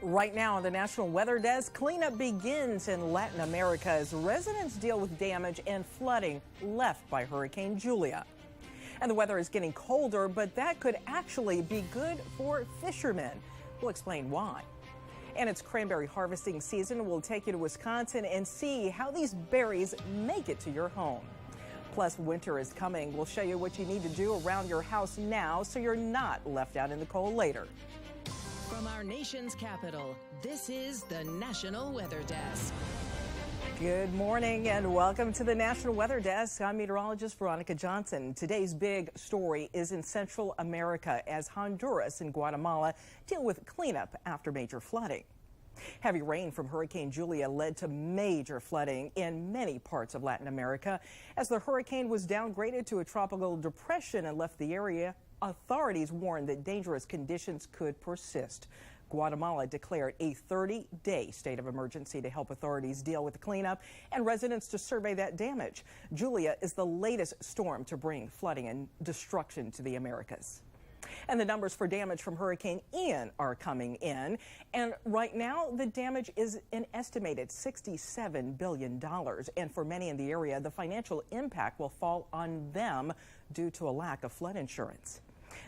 Right now on the National Weather Desk, cleanup begins in Latin America as residents deal with damage and flooding left by Hurricane Julia. And the weather is getting colder, but that could actually be good for fishermen. We'll explain why. And it's cranberry harvesting season. We'll take you to Wisconsin and see how these berries make it to your home. Plus, winter is coming. We'll show you what you need to do around your house now so you're not left out in the cold later. From our nation's capital, this is the National Weather Desk. Good morning and welcome to the National Weather Desk. I'm meteorologist Veronica Johnson. Today's big story is in Central America as Honduras and Guatemala deal with cleanup after major flooding. Heavy rain from Hurricane Julia led to major flooding in many parts of Latin America. As the hurricane was downgraded to a tropical depression and left the area, authorities warned that dangerous conditions could persist. Guatemala declared a 30-day state of emergency to help authorities deal with the cleanup and residents to survey that damage. Julia is the latest storm to bring flooding and destruction to the Americas. And the numbers for damage from Hurricane Ian are coming in. And right now, the damage is an estimated $67 billion. And for many in the area, the financial impact will fall on them due to a lack of flood insurance.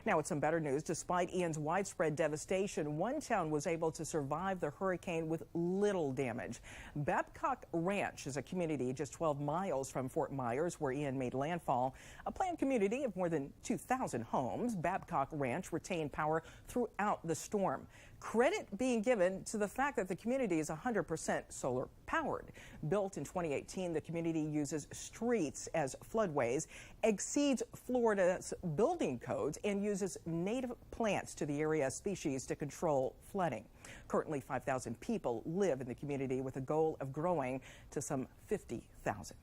Now, with some better news, despite Ian's widespread devastation, one town was able to survive the hurricane with little damage. Babcock Ranch is a community just 12 miles from Fort Myers, where Ian made landfall. A planned community of more than 2,000 homes, Babcock Ranch retained power throughout the storm. Credit being given to the fact that the community is 100% solar powered. Built in 2018, the community uses streets as floodways, exceeds Florida's building codes, and uses native plants to the area species to control flooding. Currently, 5,000 people live in the community with a goal of growing to some 50,000.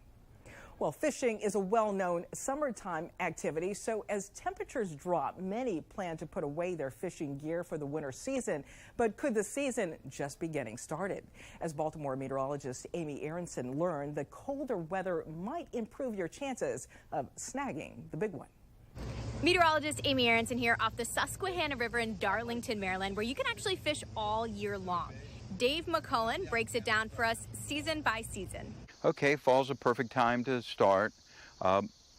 Well, fishing is a well-known summertime activity, so as temperatures drop, many plan to put away their fishing gear for the winter season. But could the season just be getting started? As Baltimore meteorologist Amy Aronson learned, the colder weather might improve your chances of snagging the big one. Meteorologist Amy Aronson here off the Susquehanna River in Darlington, Maryland, where you can actually fish all year long. Dave McCullen breaks it down for us season by season. Okay, fall's a perfect time to start.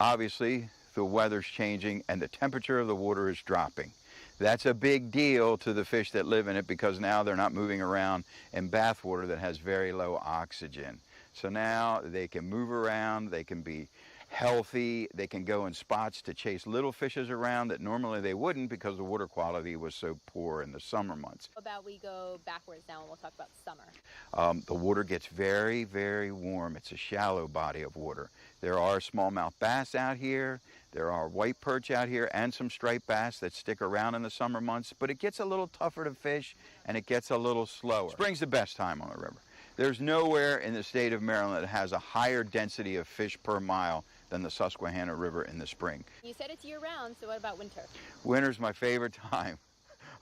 Obviously, the weather's changing and the temperature of the water is dropping. That's a big deal to the fish that live in it because now they're not moving around in bathwater that has very low oxygen. So now they can move around, they can be healthy, they can go in spots to chase little fishes around that normally they wouldn't because the water quality was so poor in the summer months. How about we go backwards now and we'll talk about summer? The water gets very, very warm. It's a shallow body of water. There are smallmouth bass out here, there are white perch out here, and some striped bass that stick around in the summer months, but it gets a little tougher to fish and it gets a little slower. Spring's the best time on the river. There's nowhere in the state of Maryland that has a higher density of fish per mile than the Susquehanna River in the spring. You said it's year-round, so what about winter? Winter's my favorite time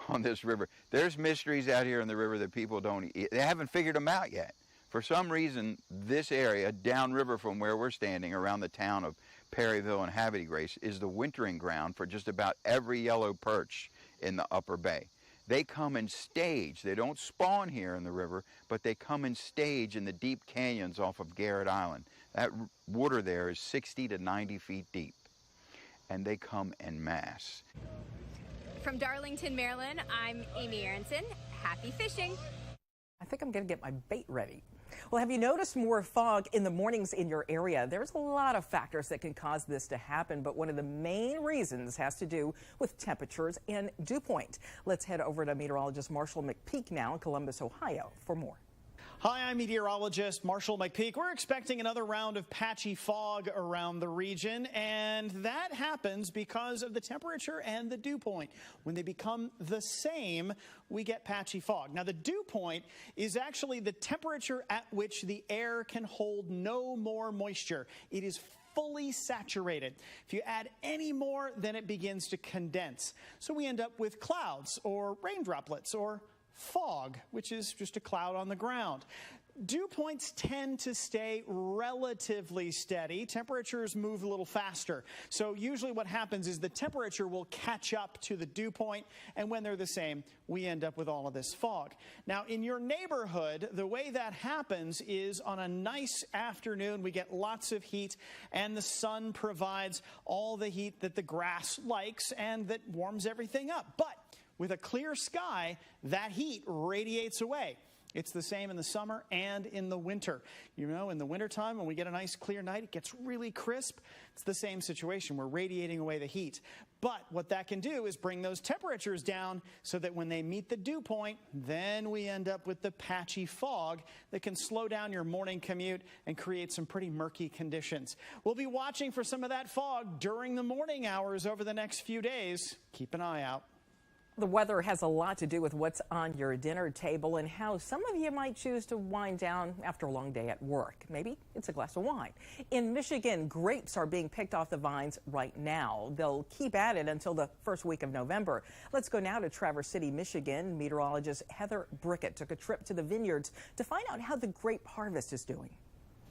on this river. There's mysteries out here in the river that people they haven't figured them out yet. For some reason, this area downriver from where we're standing around the town of Perryville and Havre de Grace is the wintering ground for just about every yellow perch in the upper bay. They come in stage. They don't spawn here in the river, but they come in stage in the deep canyons off of Garrett Island. That water there is 60 to 90 feet deep, and they come en masse. From Darlington, Maryland, I'm Amy Aronson. Happy fishing. I think I'm going to get my bait ready. Well, have you noticed more fog in the mornings in your area? There's a lot of factors that can cause this to happen, but one of the main reasons has to do with temperatures and dew point. Let's head over to meteorologist Marshall McPeak now in Columbus, Ohio for more. Hi, I'm meteorologist Marshall McPeak. We're expecting another round of patchy fog around the region, and that happens because of the temperature and the dew point. When they become the same, we get patchy fog. Now, the dew point is actually the temperature at which the air can hold no more moisture. It is fully saturated. If you add any more, then it begins to condense. So we end up with clouds or rain droplets or fog, which is just a cloud on the ground. Dew points tend to stay relatively steady. Temperatures move a little faster. So usually what happens is the temperature will catch up to the dew point, and when they're the same, we end up with all of this fog. Now, in your neighborhood, the way that happens is on a nice afternoon, we get lots of heat, and the sun provides all the heat that the grass likes and that warms everything up. But with a clear sky, that heat radiates away. It's the same in the summer and in the winter. You know, in the wintertime, when we get a nice clear night, it gets really crisp. It's the same situation. We're radiating away the heat. But what that can do is bring those temperatures down so that when they meet the dew point, then we end up with the patchy fog that can slow down your morning commute and create some pretty murky conditions. We'll be watching for some of that fog during the morning hours over the next few days. Keep an eye out. The weather has a lot to do with what's on your dinner table and how some of you might choose to wind down after a long day at work. Maybe it's a glass of wine. In Michigan, grapes are being picked off the vines right now. They'll keep at it until the first week of November. Let's go now to Traverse City, Michigan. Meteorologist Heather Brickett took a trip to the vineyards to find out how the grape harvest is doing.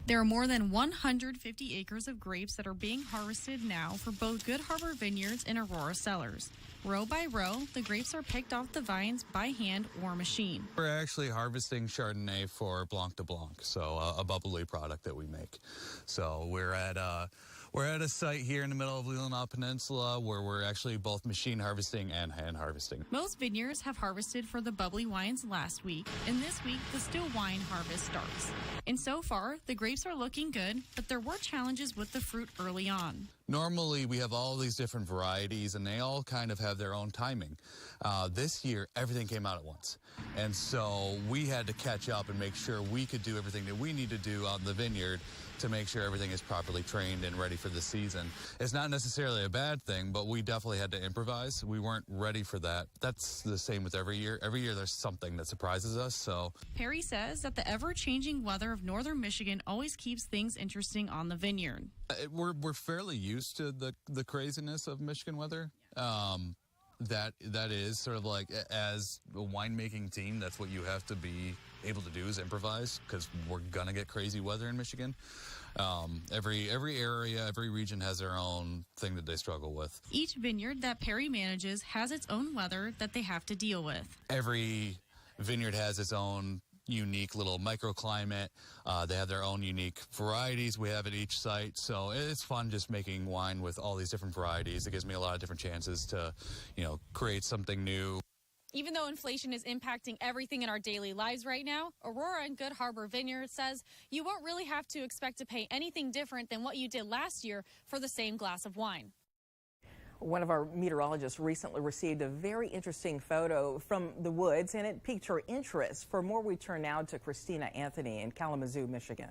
There are more than 150 acres of grapes that are being harvested now for both Good Harbor Vineyards and Aurora Cellars. Row by row, the grapes are picked off the vines by hand or machine. We're actually harvesting Chardonnay for Blanc de Blanc, so a bubbly product that we make. So we're at a site here in the middle of Leelanau Peninsula where we're actually both machine harvesting and hand harvesting. Most vineyards have harvested for the bubbly wines last week, and this week the still wine harvest starts. And so far, the grapes are looking good, but there were challenges with the fruit early on. Normally, we have all these different varieties, and they all kind of have their own timing. This year, everything came out at once. And so we had to catch up and make sure we could do everything that we need to do on the vineyard to make sure everything is properly trained and ready for the season. It's not necessarily a bad thing, but we definitely had to improvise. We weren't ready for that. That's the same with every year. Every year there's something that surprises us, so. Perry says that the ever-changing weather of northern Michigan always keeps things interesting on the vineyard. We're fairly used to the craziness of Michigan weather. That is sort of like, as a winemaking team, that's what you have to be able to do is improvise, because we're gonna get crazy weather in Michigan. Every area, every region has their own thing that they struggle with. Each vineyard that Perry manages has its own weather that they have to deal with. Every vineyard has its own unique little microclimate. They have their own unique varieties we have at each site. So it's fun just making wine with all these different varieties. It gives me a lot of different chances to, create something new. Even though inflation is impacting everything in our daily lives right now, Aurora and Good Harbor Vineyard says you won't really have to expect to pay anything different than what you did last year for the same glass of wine. One of our meteorologists recently received a very interesting photo from the woods, and it piqued her interest. For more, we turn now to Christina Anthony in Kalamazoo, Michigan.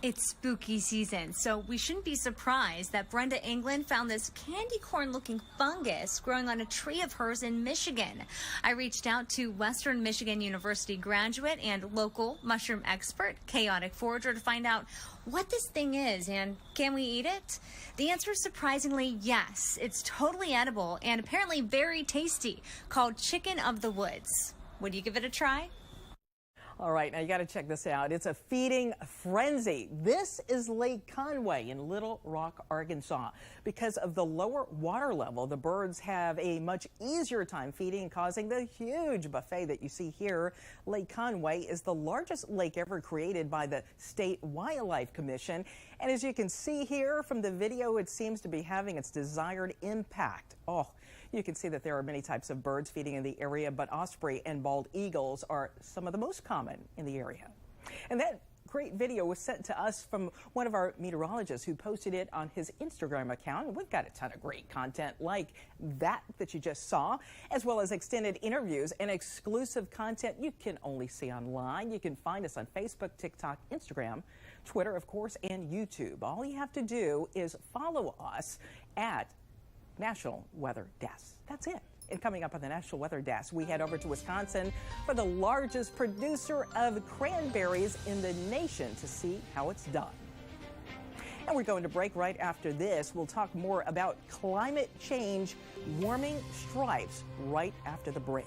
It's spooky season, so we shouldn't be surprised that Brenda England found this candy corn looking fungus growing on a tree of hers in Michigan. I reached out to Western Michigan University graduate and local mushroom expert, Chaotic Forager, to find out what this thing is and can we eat it? The answer is surprisingly yes. It's totally edible and apparently very tasty, called chicken of the woods. Would you give it a try? All right, now you got to check this out. It's a feeding frenzy. This is Lake Conway in Little Rock, Arkansas. Because of the lower water level, the birds have a much easier time feeding, causing the huge buffet that you see here. Lake Conway is the largest lake ever created by the State Wildlife Commission. And as you can see here from the video, it seems to be having its desired impact. You can see that there are many types of birds feeding in the area, but osprey and bald eagles are some of the most common in the area. And that great video was sent to us from one of our meteorologists who posted it on his Instagram account. And we've got a ton of great content like that you just saw, as well as extended interviews and exclusive content you can only see online. You can find us on Facebook, TikTok, Instagram, Twitter, of course, and YouTube. All you have to do is follow us at National Weather Desk. That's it. And coming up on the National Weather Desk, we head over to Wisconsin for the largest producer of cranberries in the nation to see how it's done. And we're going to break right after this. We'll talk more about climate change, warming stripes right after the break.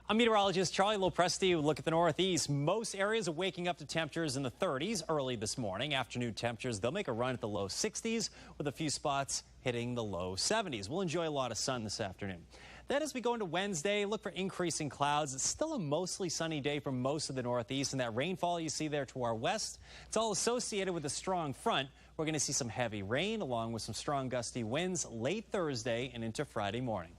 I'm meteorologist Charlie Lopresti. Look at the Northeast. Most areas are waking up to temperatures in the 30s early this morning. Afternoon temperatures, they'll make a run at the low 60s with a few spots hitting the low 70s. We'll enjoy a lot of sun this afternoon. Then as we go into Wednesday, look for increasing clouds. It's still a mostly sunny day for most of the Northeast, and that rainfall you see there to our west, it's all associated with a strong front. We're going to see some heavy rain along with some strong gusty winds late Thursday and into Friday morning.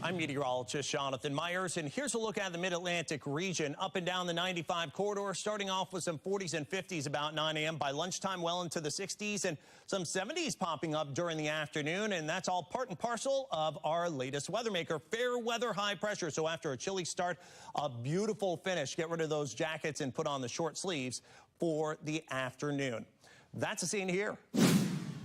I'm meteorologist Jonathan Myers, and here's a look at the Mid-Atlantic region. Up and down the 95 corridor, starting off with some 40s and 50s about 9 a.m. By lunchtime, well into the 60s, and some 70s popping up during the afternoon, and that's all part and parcel of our latest weather maker, fair weather high pressure. So after a chilly start, a beautiful finish. Get rid of those jackets and put on the short sleeves for the afternoon. That's the scene here.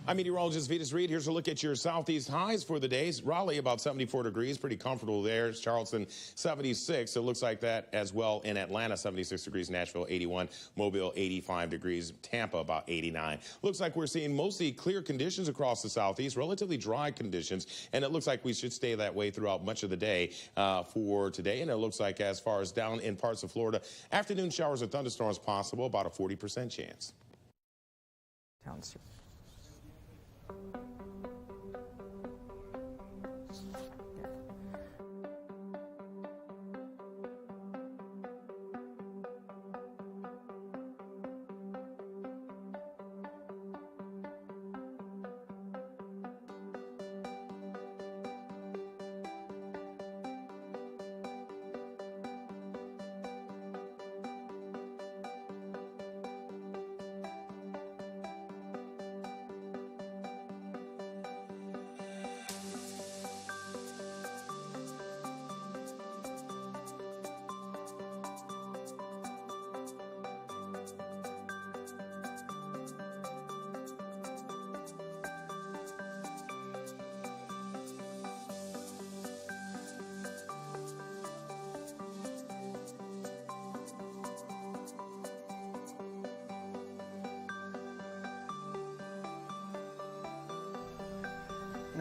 I'm meteorologist Vitas Reed. Here's a look at your southeast highs for the days. Raleigh about 74 degrees, pretty comfortable there. Charleston 76. It looks like that as well in Atlanta, 76 degrees. Nashville 81. Mobile 85 degrees. Tampa about 89. Looks like we're seeing mostly clear conditions across the southeast, relatively dry conditions, and it looks like we should stay that way throughout much of the day for today. And it looks like as far as down in parts of Florida, afternoon showers or thunderstorms possible, about a 40% chance.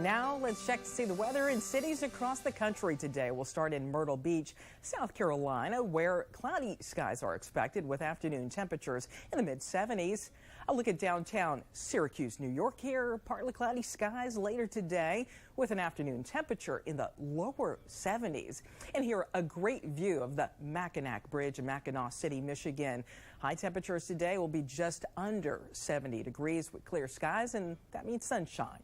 Now let's check to see the weather in cities across the country today. We'll start in Myrtle Beach, South Carolina, where cloudy skies are expected with afternoon temperatures in the mid-70s. A look at downtown Syracuse, New York here. Partly cloudy skies later today with an afternoon temperature in the lower 70s. And here, a great view of the Mackinac Bridge in Mackinac City, Michigan. High temperatures today will be just under 70 degrees with clear skies, and that means sunshine.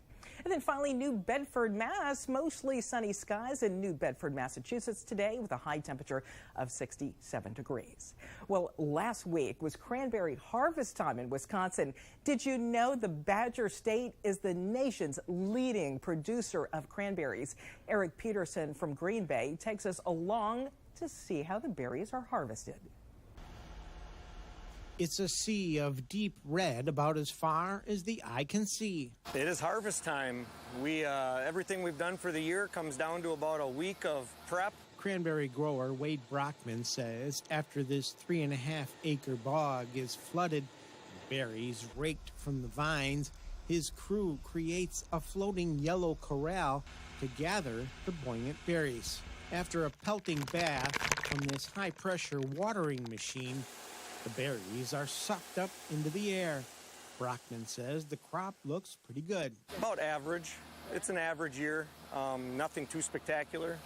And then finally, New Bedford, Mass. Mostly sunny skies in New Bedford, Massachusetts today with a high temperature of 67 degrees. Well, last week was cranberry harvest time in Wisconsin. Did you know the Badger State is the nation's leading producer of cranberries? Eric Peterson from Green Bay takes us along to see how the berries are harvested. It's a sea of deep red about as far as the eye can see. It is harvest time. Everything we've done for the year comes down to about a week of prep. Cranberry grower Wade Brockman says after this 3.5-acre bog is flooded, berries raked from the vines, his crew creates a floating yellow corral to gather the buoyant berries. After a pelting bath from this high-pressure watering machine, the berries are sucked up into the air. Brockman says the crop looks pretty good. About average. It's an average year. Nothing too spectacular,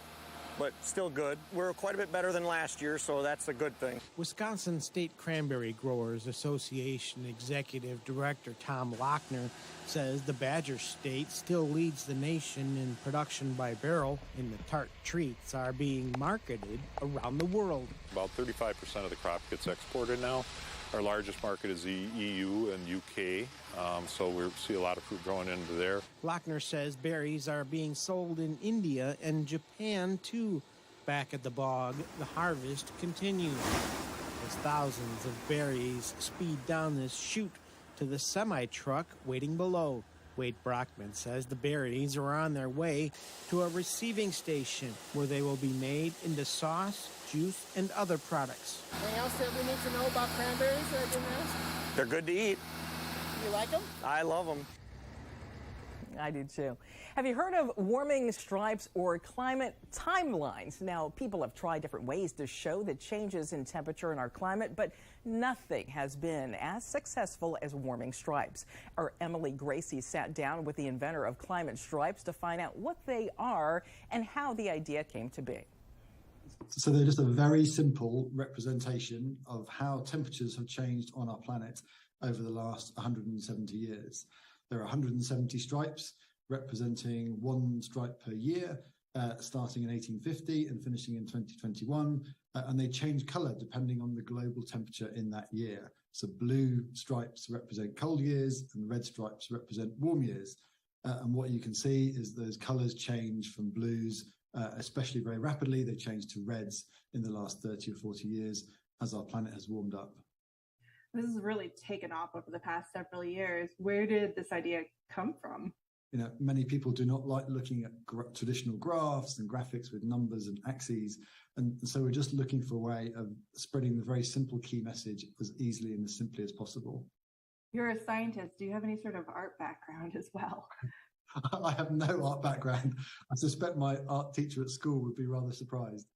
but still good. We're quite a bit better than last year, so that's a good thing. Wisconsin State Cranberry Growers Association Executive Director Tom Lochner says the Badger State still leads the nation in production by barrel, and the tart treats are being marketed around the world. About 35% of the crop gets exported now. Our largest market is the EU and UK, so we see a lot of fruit growing into there. Lochner says berries are being sold in India and Japan, too. Back at the bog, the harvest continues as thousands of berries speed down this chute to the semi-truck waiting below. Wade Brockman says the berries are on their way to a receiving station where they will be made into sauce, juice, and other products. Anything else that we need to know about cranberries that I didn't ask? They're good to eat. You like them? I love them. I do too. Have you heard of warming stripes or climate timelines? Now, people have tried different ways to show the changes in temperature in our climate, but nothing has been as successful as warming stripes. Our Emily Gracie sat down with the inventor of climate stripes to find out what they are and how the idea came to be. So they're just a very simple representation of how temperatures have changed on our planet over the last 170 years. There are 170 stripes representing one stripe per year, starting in 1850 and finishing in 2021, and they change colour depending on the global temperature in that year. So blue stripes represent cold years and red stripes represent warm years. And what you can see is those colours change from blues, especially very rapidly. They change to reds in the last 30 or 40 years as our planet has warmed up. This has really taken off over the past several years. Where did this idea come from? You know, many people do not like looking at traditional graphs and graphics with numbers and axes. And so we're just looking for a way of spreading the very simple key message as easily and as simply as possible. You're a scientist. Do you have any sort of art background as well? I have no art background. I suspect my art teacher at school would be rather surprised.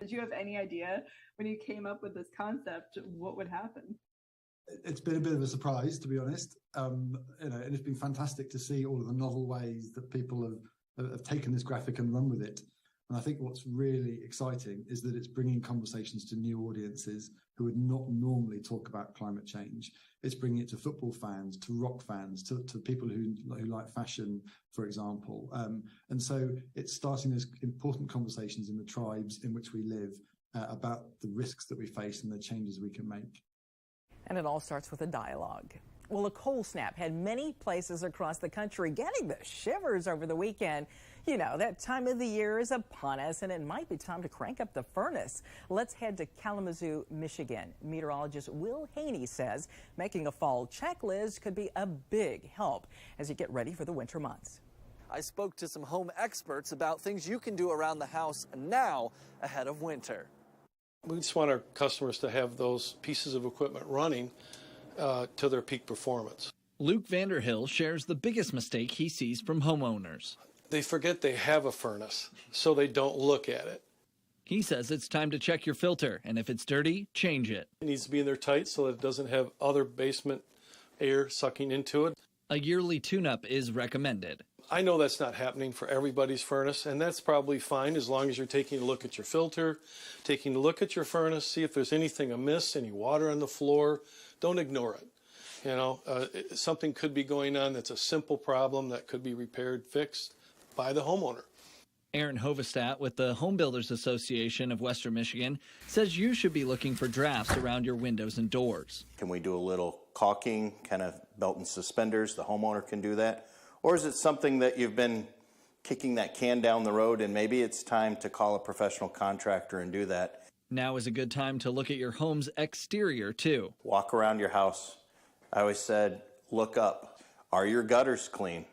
Did you have any idea when you came up with this concept what would happen? It's been a bit of a surprise, to be honest. And it's been fantastic to see all of the novel ways that people have taken this graphic and run with it. And I think what's really exciting is that it's bringing conversations to new audiences who would not normally talk about climate change. It's bringing it to football fans, to rock fans, to people who like fashion, for example. And so it's starting those important conversations in the tribes in which we live about the risks that we face and the changes we can make. And it all starts with a dialogue. Well, a cold snap had many places across the country getting the shivers over the weekend. You know, that time of the year is upon us, and it might be time to crank up the furnace. Let's head to Kalamazoo, Michigan. Meteorologist Will Haney says making a fall checklist could be a big help as you get ready for the winter months. I spoke to some home experts about things you can do around the house now ahead of winter. We just want our customers to have those pieces of equipment running to their peak performance. Luke Vanderhill shares the biggest mistake he sees from homeowners. They forget they have a furnace, so they don't look at it. He says it's time to check your filter, and if it's dirty, change it. It needs to be in there tight so that it doesn't have other basement air sucking into it. A yearly tune-up is recommended. I know that's not happening for everybody's furnace, and that's probably fine as long as you're taking a look at your filter, taking a look at your furnace, see if there's anything amiss, any water on the floor. Don't ignore it. You know, something could be going on that's a simple problem that could be repaired, fixed by the homeowner. Aaron Hovestat with the Home Builders Association of Western Michigan says you should be looking for drafts around your windows and doors. Can we do a little caulking, kind of belt and suspenders? The homeowner can do that. Or is it something that you've been kicking that can down the road and maybe it's time to call a professional contractor and do that? Now is a good time to look at your home's exterior too. Walk around your house. I always said, look up. Are your gutters clean?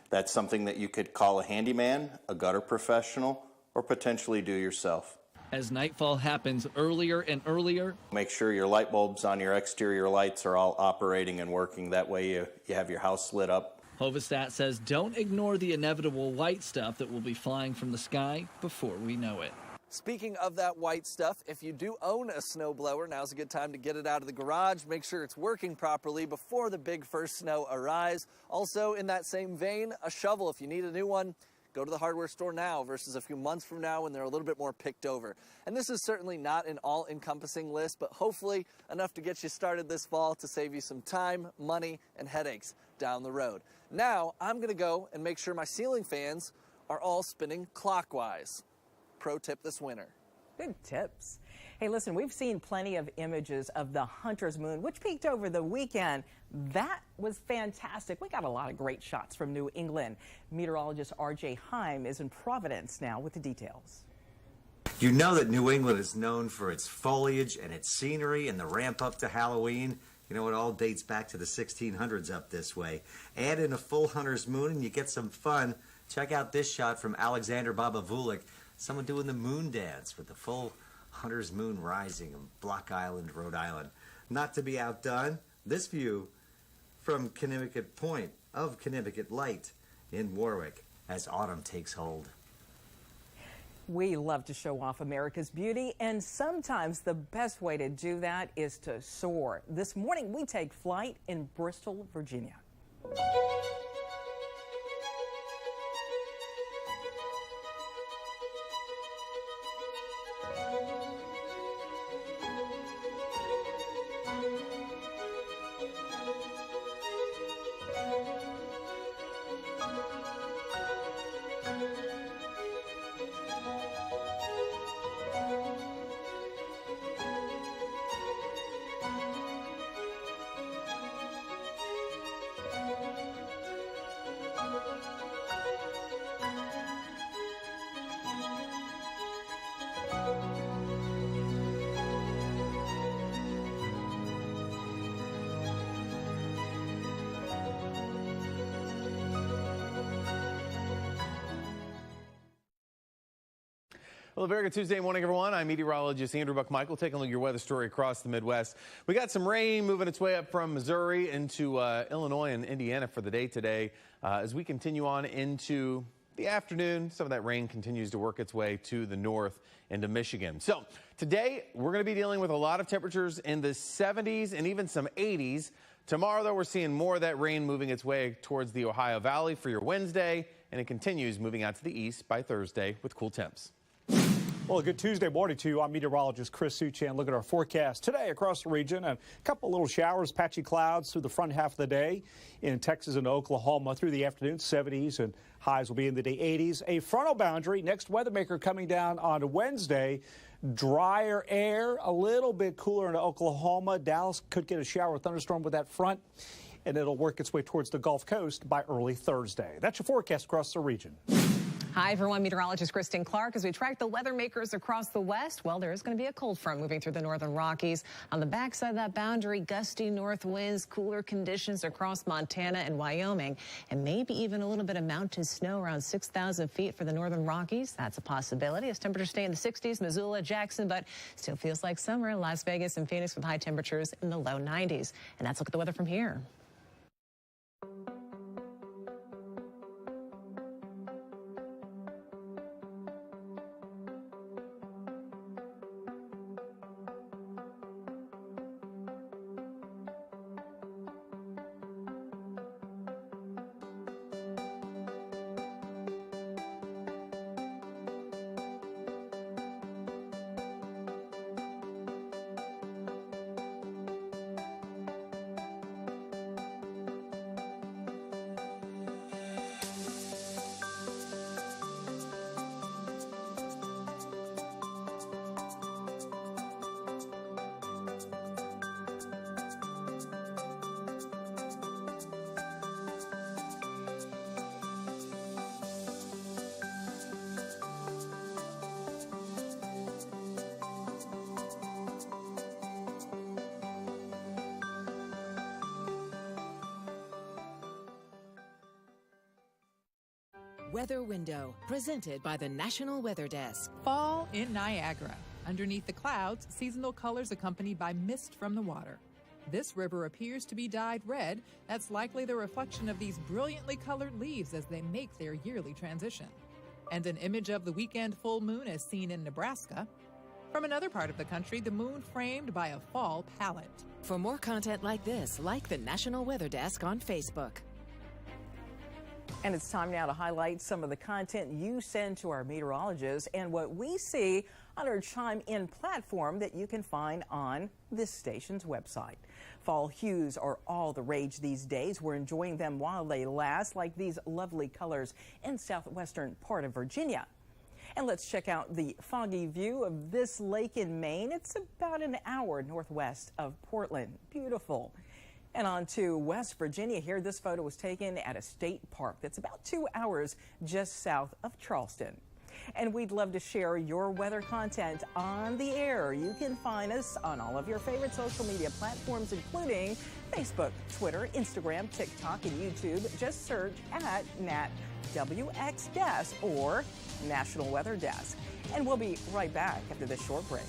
That's something that you could call a handyman, a gutter professional, or potentially do yourself. As nightfall happens earlier and earlier, make sure your light bulbs on your exterior lights are all operating and working. That way you have your house lit up. Hovestat says don't ignore the inevitable white stuff that will be flying from the sky before we know it. Speaking of that white stuff, if you do own a snowblower, now's a good time to get it out of the garage. Make sure it's working properly before the big first snow arrives. Also, in that same vein, a shovel. If you need a new one, go to the hardware store now versus a few months from now when they're a little bit more picked over. And this is certainly not an all-encompassing list, but hopefully enough to get you started this fall to save you some time, money, and headaches down the road. Now, I'm going to go and make sure my ceiling fans are all spinning clockwise. Pro tip this winter. Good tips. Hey, listen, we've seen plenty of images of the Hunter's Moon, which peaked over the weekend. That was fantastic. We got a lot of great shots from New England. Meteorologist R.J. Heim is in Providence now with the details. You know that New England is known for its foliage and its scenery and the ramp up to Halloween. You know, it all dates back to the 1600s up this way. Add in a full Hunter's Moon and you get some fun. Check out this shot from Alexander Babavulik. Someone doing the moon dance with the full Hunter's Moon rising on Block Island, Rhode Island. Not to be outdone, this view from Konnippicut Point of Konnippicut Light in Warwick as autumn takes hold. We love to show off America's beauty, and sometimes the best way to do that is to soar. This morning, we take flight in Bristol, Virginia. Well, a very good Tuesday morning, everyone. I'm meteorologist Andrew Buckmichael taking a look at your weather story across the Midwest. We got some rain moving its way up from Missouri into Illinois and Indiana for the day today. As we continue on into the afternoon, some of that rain continues to work its way to the north into Michigan. So today, we're going to be dealing with a lot of temperatures in the 70s and even some 80s. Tomorrow, though, we're seeing more of that rain moving its way towards the Ohio Valley for your Wednesday, and it continues moving out to the east by Thursday with cool temps. Well, a good Tuesday morning to you. I'm meteorologist Chris Suchan. Look at our forecast today across the region. A couple little showers, patchy clouds through the front half of the day in Texas and Oklahoma through the afternoon, 70s, and highs will be in the day 80s. A frontal boundary, next weather maker coming down on Wednesday. Drier air, a little bit cooler in Oklahoma. Dallas could get a shower or thunderstorm with that front, and it'll work its way towards the Gulf Coast by early Thursday. That's your forecast across the region. Hi, everyone. Meteorologist Kristen Clark. As we track the weather makers across the West, well, there is going to be a cold front moving through the northern Rockies. On the backside of that boundary, gusty north winds, cooler conditions across Montana and Wyoming, and maybe even a little bit of mountain snow around 6,000 feet for the northern Rockies. That's a possibility as temperatures stay in the 60s, Missoula, Jackson, but still feels like summer in Las Vegas and Phoenix with high temperatures in the low 90s. And that's a look at the weather from here. Weather Window, presented by the National Weather Desk. Fall in Niagara. Underneath the clouds, seasonal colors accompanied by mist from the water. This river appears to be dyed red. That's likely the reflection of these brilliantly colored leaves as they make their yearly transition. And an image of the weekend full moon as seen in Nebraska. From another part of the country, the moon framed by a fall palette. For more content like this, like the National Weather Desk on Facebook. And it's time now to highlight some of the content you send to our meteorologists and what we see on our Chime In platform that you can find on this station's website. Fall hues are all the rage these days. We're enjoying them while they last, like these lovely colors in southwestern part of Virginia. And let's check out the foggy view of this lake in Maine. It's about an hour northwest of Portland. Beautiful. And on to West Virginia here. This photo was taken at a state park that's about 2 hours just south of Charleston. And we'd love to share your weather content on the air. You can find us on all of your favorite social media platforms, including Facebook, Twitter, Instagram, TikTok, and YouTube. Just search at NatWX Desk or National Weather Desk. And we'll be right back after this short break.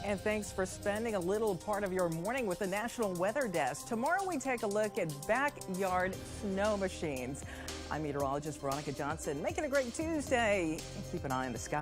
And thanks for spending a little part of your morning with the National Weather Desk. Tomorrow we take a look at backyard snow machines. I'm meteorologist Veronica Johnson. Make it a great Tuesday and keep an eye on the sky.